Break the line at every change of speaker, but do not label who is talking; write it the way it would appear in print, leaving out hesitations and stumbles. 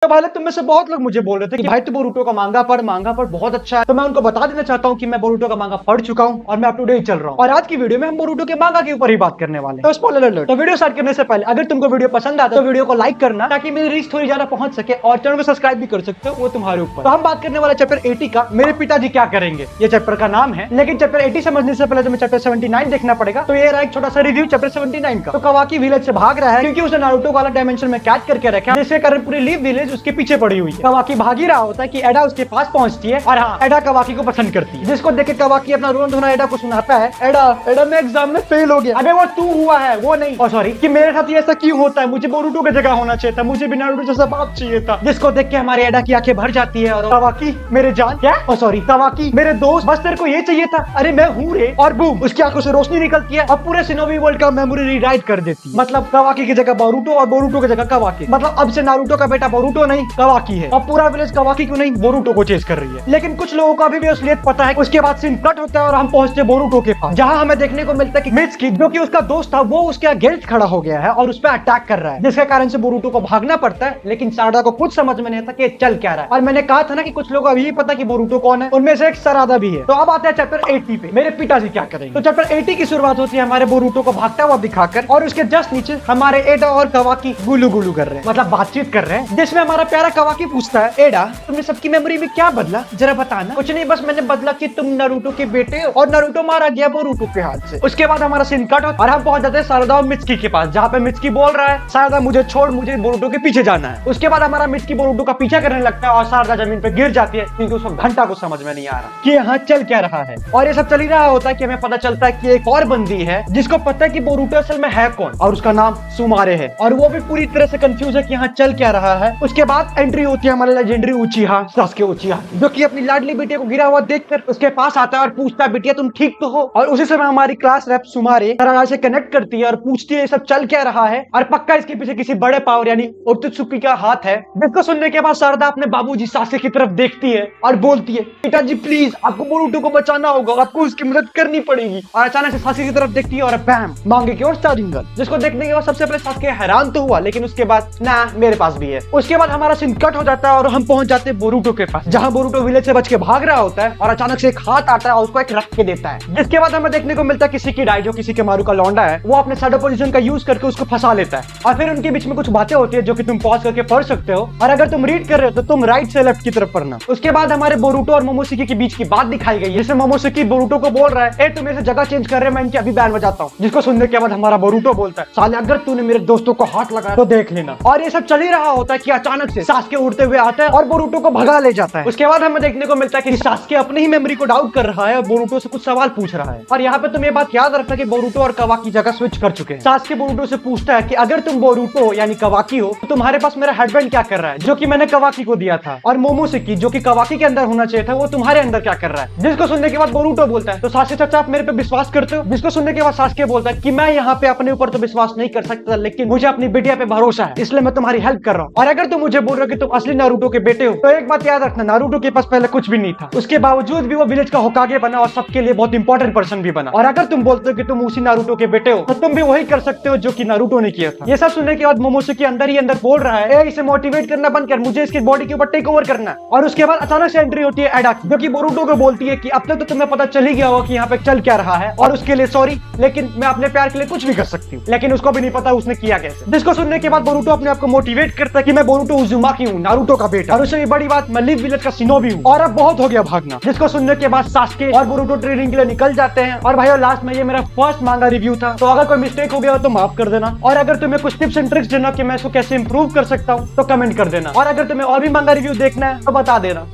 तो भाई तुम में से बहुत लोग मुझे बोल रहे थे कि भाई तू बोरुटो का मांगा पढ़ बहुत अच्छा है। तो मैं उनको बता देना चाहता हूँ कि मैं बोरुटो का मांगा पढ़ चुका हूँ और मैं अप टू डेट चल रहा हूँ। और आज की वीडियो में हम बोरुटो के मांगा के ऊपर ही बात करने वाले हैं। तो स्पॉइलर अलर्ट। तो वीडियो स्टार्ट करने से पहले अगर तुमको वीडियो पसंद आता है तो वीडियो को लाइक करना ताकि मेरी रीच थोड़ी ज्यादा पहुंच सके, और चैनल को सब्सक्राइब भी कर सकते हो, वो तुम्हारे ऊपर। तो हम बात करने वाले चैप्टर 80 का, मेरे पिताजी क्या करेंगे। ये चैप्टर का नाम है, लेकिन चैप्टर 80 समझने से पहले तुम्हें चैप्टर 79 देखना पड़ेगा। तो ये रहा एक छोटा सा रिव्यू चैप्टर 79 का। तो कवाकी विलेज से भाग रहा है क्योंकि उसे नारुतो वाला डायमेंशन में कैद करके रखा है, जिसके कारण पूरी लीव विलेज उसके पीछे पड़ी हुई है। कवाकी भाग ही रहा होता है कि एडा उसके पास पहुंचती है और हाँ, एडा कवाकी को पसंद करती है, जिसको देख के कवाकी अपना रोना धोना एडा को सुनाता है। एडा मैं एग्जाम में फेल हो गया। अबे वो तू हुआ है, वो नहीं। और सॉरी कि मेरे साथ ऐसा क्यों होता है, मुझे बोरुटो की जगह होना चाहिए था, मुझे भी नारुतो जैसा बाप चाहिए था। जिसको देख के हमारी एडा की आंखें भर जाती है और कवाकी मेरे जान क्या, और सॉरी कवाकी मेरे दोस्त, बस तेरे को ये चाहिए था, अरे मैं हूँ रे। और बूम, उसकी आंखों से रोशनी निकलती है और पूरे शिनोबी वर्ल्ड का मेमोरी रीराइट कर देती है। मतलब कवाकी की जगह बोरुटो और बोरुटो की जगह कवाकी। मतलब अब से नारुतो का बेटा बोरुटो नहीं कवाकी है। अब पूरा विलेज कवाकी को नहीं बोरुटो को चेस कर रही है। लेकिन कुछ लोगों को अभी भी असलियत पता है। उसके बाद सीन कट होता है और हम पहुंचते बोरुटो के पास, जहां हमें देखने को मिलता है कि मित्सुकी जो कि उसका दोस्त था वो उसके अगेंस्ट खड़ा हो गया है और उस पर अटैक कर रहा है, जिसके कारण से बोरुटो को भागना पड़ता है। लेकिन सारदा को कुछ समझ में नहीं आता कि चल क्या रहा है। और मैंने कहा था ना कि कुछ लोग अभी पता कि बोरुटो कौन है, उनमें से एक सारदा भी है। तो अब आते हैं चैप्टर 80 पे, मेरे पिताजी क्या करेंगे। तो चैप्टर 80 की शुरुआत होती है हमारे बोरुटो को भागता हुआ दिखाकर, और उसके जस्ट नीचे हमारे एडा और कवाकी गुलू गुलू कर रहे हैं, मतलब बातचीत कर रहे हैं, जिसमें हमारा प्यारा कवाकी पूछता है, एडा तुमने सबकी मेमोरी में क्या बदला, जरा बताना। कुछ नहीं, बस मैंने बदला कि तुम नारुतो के बेटे हो और नारुतो मारा गया बोरुटो के हाथ से। उसके बाद हमारा सीन कट होता है और हम पहुंच जाते हैं सारदा और मित्सुकी के पास, जहाँ पे मित्सुकी बोल रहा है सारदा मुझे छोड़, मुझे बोरुटो के पीछे जाना है। उसके बाद हमारा मित्सुकी बोरुटो का पीछा करने लगता है और सारदा जमीन पे गिर जाती है क्योंकि उसको घंटा को समझ में नहीं आ रहा कि यहाँ चल क्या रहा है। और ये सब चल ही रहा होता है कि हमें पता चलता है कि एक और बंदी है जिसको पता है कि बोरुटो असल में है कौन, और उसका नाम सुमारे है, और वो भी पूरी तरह से कंफ्यूज है कि यहाँ चल क्या रहा है। उसके बाद एंट्री होती है हमारे लेजेंडरी उचिहा सासुके उचिहा, जो कि अपनी लाडली बेटे को गिरा हुआ देखकर उसके पास आता है और पूछता है बेटिया तुम ठीक तो हो। और उसी समय हमारी क्लास रैप सुमारे सारादा से कनेक्ट करती है और पूछती है सब चल क्या रहा है, और पक्का इसके पीछे किसी बड़े पावर यानी ओत्सुकी का हाथ है। जिसको सुनने के बाद सारदा अपने बाबूजी सासुके की तरफ देखती है और बोलती है पिताजी प्लीज आपको बोरुटो को बचाना होगा, आपको उसकी मदद करनी पड़ेगी। और अचानक से सासुके की तरफ देखती है और बैम मांगे की ओर स्टार्टिंग गन, जिसको देखने के बाद सबसे पहले सासुके हैरान तो हुआ, लेकिन उसके बाद ना मेरे पास भी है। उसके बाद हमारा सीन कट हो जाता है और हम पहुंच जाते हैं बोरुटो के पास, जहां बोरुटो विलेज से बच के भाग रहा होता है और अचानक से एक हाथ आता है और उसको एक रख के देता है। जिसके बाद हमें देखने को मिलता है किसी की डाई जो किसी के मारू का लौंडा है, वो अपने शैडो पोजीशन का यूज करके उसको फंसा लेता है। और फिर उनके बीच में कुछ बातें होती है जो कि तुम पॉज करके पढ़ सकते हो, और अगर तुम रीड कर रहे हो तो तुम राइट से लेफ्ट की तरफ पढ़ना। उसके बाद हमारे बोरुटो और मोमोशिकी के बीच की बात दिखाई गई है, जिसमें मोमोशिकी बोरुटो को बोल रहा है ए तुम मेरे से जगह चेंज कर रहे हैं, मैं इनकी अभी बैन बजाता हूँ। जिसको सुनने के बाद हमारा बोरुटो बोलता है साले अगर तूने मेरे दोस्तों को हाथ लगाया तो देख लेना। और ये सब चल ही रहा होता है कि अचानक से सासुके उड़ते हुए आता है और बोरुटो को भगा ले जाता है। उसके बाद हमें देखने को मिलता है कि सासुके अपनी ही मेमोरी को डाउट कर रहा है और बोरुटो से कुछ सवाल पूछ रहा है। और यहाँ पे तुम ये बात याद रखना कि बोरुटो और कवाकी जगह स्विच कर चुके हैं। सासुके बोरुटो से पूछता है कि अगर तुम बोरुटो यानी कवाकी हो तो तुम्हारे पास मेरा हेडबैंड क्या कर रहा है, जो कि मैंने कवाकी को दिया था। और मोमोशिकी जो कि कवाकी के अंदर होना चाहिए था, वो तुम्हारे अंदर क्या कर रहा है। जिसको सुनने के बाद बोरुटो बोलता है तो सासुके चाचा आप मेरे पे विश्वास करते हो। जिसको सुनने के बाद सासुके बोलता है कि मैं यहाँ पे अपने ऊपर तो विश्वास नहीं कर सकता, लेकिन मुझे अपनी बिटिया पे भरोसा है, इसलिए मैं तुम्हारी हेल्प कर रहा हूँ। और अगर तुम मुझे बोल रहे हो कि तुम असली नारुतो के बेटे हो तो एक बात याद रखना, नारुतो के पास पहले कुछ भी नहीं था, उसके बावजूद भी वो विलेज का होकागे बना और सबके लिए बहुत इंपॉर्टेंट पर्सन भी बना। और अगर तुम बोलते हो कि तुम उसी नारुतो के बेटे हो तो तुम भी वही कर सकते हो जो कि नारुतो ने किया था। ये सब सुनने के बाद मोमोशिकी अंदर ही अंदर बोल रहा है इसे मोटिवेट करना बंद कर, मुझे इसकी बॉडी के ऊपर टेक ओवर करना। और उसके बाद अचानक से एंट्री होती है एडा की, जो कि बोरुटो को बोलती है कि अब तक तो तुम्हें पता चल ही गया होगा कि यहाँ पे चल क्या रहा है, और उसके लिए सॉरी, लेकिन मैं अपने प्यार के लिए कुछ भी कर सकती हूँ। लेकिन उसको भी नहीं पता उसने किया कैसे। जिसको सुनने के बाद बोरुटो अपने आप को मोटिवेट करता है कि मैं बोरुटो उजुमाकी हूँ, नारुतो का बेटा, और उससे भी बड़ी बात मैं लीव विलेज का शिनोबी हूँ और अब बहुत हो गया भागना। जिसको सुनने के बाद सासुके और बोरुटो ट्रेनिंग के लिए निकल जाते हैं। और भाई लास्ट में ये मेरा फर्स्ट मांगा रिव्यू था, तो अगर कोई मिस्टेक हो गया हो तो माफ कर देना, और अगर तुम्हें कुछ टिप्स एंड ट्रिक्स देना कि मैं इसको कैसे इंप्रूव कर सकता हूँ तो कमेंट कर देना, और अगर तुम्हें और भी मांगा रिव्यू देखना है तो बता देना।